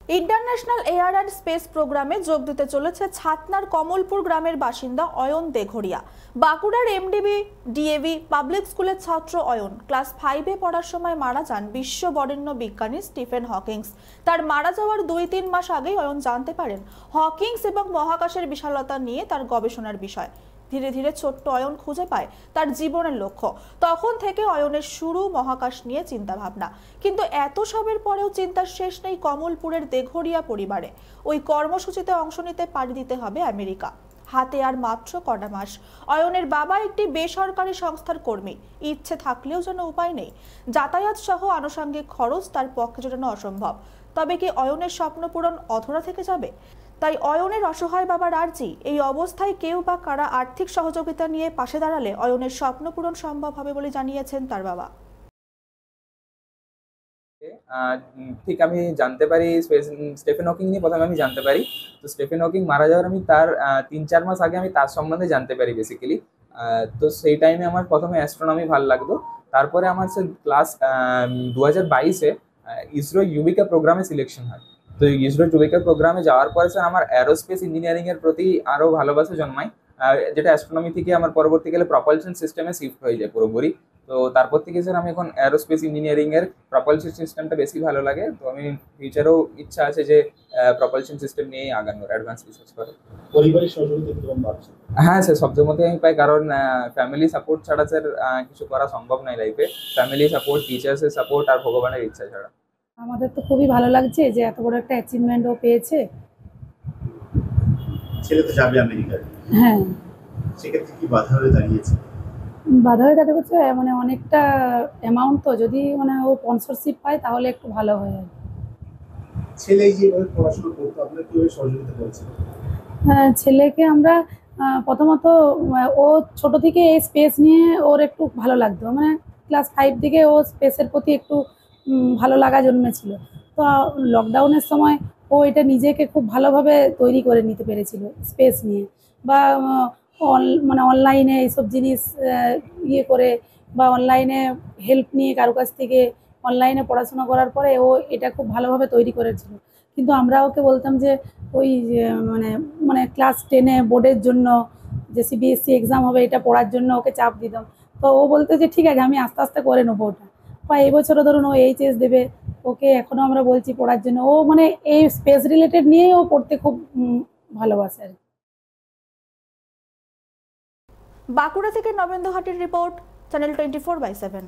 International air and space প্রোগ্রামে যোগ দিতে চলেছে ছাতনার কমলপুর গ্রামের বাসিন্দা অয়ন দেঘরিয়া। বাঁকুড়ার এমডিবি ডিএভি পাবলিক স্কুলের ছাত্র অয়ন ক্লাস 5-এ পড়ার সময় মারা যান বিশ্ব বরেণ্য বিজ্ঞানী স্টিফেন হকিংস। তার মারা যাওয়ার 2-3 মাস আগেই অয়ন জানতে পারেন হকিংস এবং মহাকাশের বিশালতা নিয়ে তার গবেষণার বিষয়। ধীরে ধীরে ছোট্ট অয়ন খুঁজে পায় তার জীবনের লক্ষ্য। তখন থেকে অয়নের শুরু মহাকাশ নিয়ে চিন্তা ভাবনা। কিন্তু এত সবের পরেও চিন্তার শেষ নেই কমলপুরের দেঘরিয়া পরিবারে। ওই কর্মসূচিতে অংশ নিতে পাড়ি দিতে হবে আমেরিকা। হাতে আর মাত্র কটা মাস। অয়নের বাবা একটি বেসরকারি সংস্থার কর্মী। ইচ্ছে থাকলেও যেন উপায় নেই। যাতায়াত সহ আনুষঙ্গিক খরচ তার পক্ষে জোটানো অসম্ভব। তবে কি অয়নের স্বপ্ন পূরণ অধরা থেকে যাবে? তাই অয়নের অসহায় বাবার আর্জি, এই অবস্থায় কেউ বা কারা আর্থিক সহযোগিতা নিয়ে পাশে দাঁড়ালে অয়নের স্বপ্ন পূরণ সম্ভব হবে বলে জানিয়েছেন তার বাবা। ঠিক আমি জানতে পারি স্টিফেন হকিং নিয়ে প্রথমে আমি জানতে পারি। তো স্টিফেন হকিং মারা যাওয়ার আমি তার 3-4 মাস আগে আমি তার সম্বন্ধে জানতে পারি বেসিক্যালি। তো সেই টাইমে আমার প্রথমে অ্যাস্ট্রোনমি ভালো লাগতো। তারপরে আমার সে ক্লাস 2022-এ ইসরো ইউবিকা প্রোগ্রামে সিলেকশন হয়। তো ইসরো ইউবিকা প্রোগ্রামে যাওয়ার পরে স্যার আমার অ্যারোস্পেস ইঞ্জিনিয়ারিং এর প্রতি আরো ভালোবাসা জন্মায়, যেটা অ্যাস্ট্রোনমি থেকে আমার পরবর্তীকালে প্রপালশন সিস্টেমে শিফট হয়ে যায় পুরোপুরি। তো তারপর থেকে স্যার আমি এখন অ্যারোস্পেস ইঞ্জিনিয়ারিং এর প্রপালশন সিস্টেমটা বেশি ভালো লাগে। তো আমি ফিউচারেও ইচ্ছা আছে যে প্রপালশন সিস্টেম নিয়েই আগানোর, অ্যাডভান্স রিসার্চ করার। পরিবারের সহযোগিতা কিরকম পাচ্ছেন? হ্যাঁ স্যার, সবচেয়ে মধ্যে আমি পাই, কারণ ফ্যামিলি সাপোর্ট ছাড়া স্যার কিছু করা সম্ভব নয় লাইফে। ফ্যামিলি সাপোর্ট, টিচার্সের সাপোর্ট আর ভগবানের ইচ্ছা ছাড়া। আমাদের তো খুবই ভালো লাগছে যে এত বড় একটা অ্যাচিভমেন্ট ও পেয়েছে। ছেলে তো যাবে আমেরিকায়, হ্যাঁ, সেক্ষেত্রে কি বাধা হয়ে দাঁড়িয়েছে? বাধা হয়ে দাঁড়িয়েছে মানে অনেকটা অ্যামাউন্ট, তো যদি মানে ও স্পন্সরশিপ পায় তাহলে একটু ভালো হয় আর কি। ছেলে যেভাবে পড়াশোনা করতো আপনারা কিভাবে সহযোগিতা করেছেন? ছেলেকে আমরা প্রথমত ও ছোট থেকে এই স্পেস নিয়ে ওর একটু ভালো লাগতো, মানে ক্লাস 5 থেকে ও স্পেসের প্রতি একটু ভালো লাগা জন্মেছিল। তো লকডাউনের সময় ও এটা নিজেকে খুব ভালোভাবে তৈরি করে নিতে পেরেছিল স্পেস নিয়ে, বা মানে অনলাইনে এইসব জিনিস ইয়ে করে, বা অনলাইনে হেল্প নিয়ে কারো কাছ থেকে অনলাইনে পড়াশোনা করার পরে ও এটা খুব ভালোভাবে তৈরি করেছিল। কিন্তু আমরা ওকে বলতাম যে ওই মানে মানে ক্লাস 10-এ বোর্ডের জন্য যে সিবিএসসি এক্সাম হবে এটা পড়ার জন্য ওকে চাপ দিতাম। তো ও বলতে যে ঠিক আছে আমি আস্তে আস্তে করে নেবো ওটা। বা এই বছরও ধরুন ও এইচএস দেবে, ওকে এখনও আমরা বলছি পড়ার জন্য। ও মানে এই স্পেস রিলেটেড নিয়েই ও পড়তে খুব ভালোবাসে আর কি। বাঁকুড়া থেকে নবেন্দু হাটির রিপোর্ট, চ্যানেল 24/7।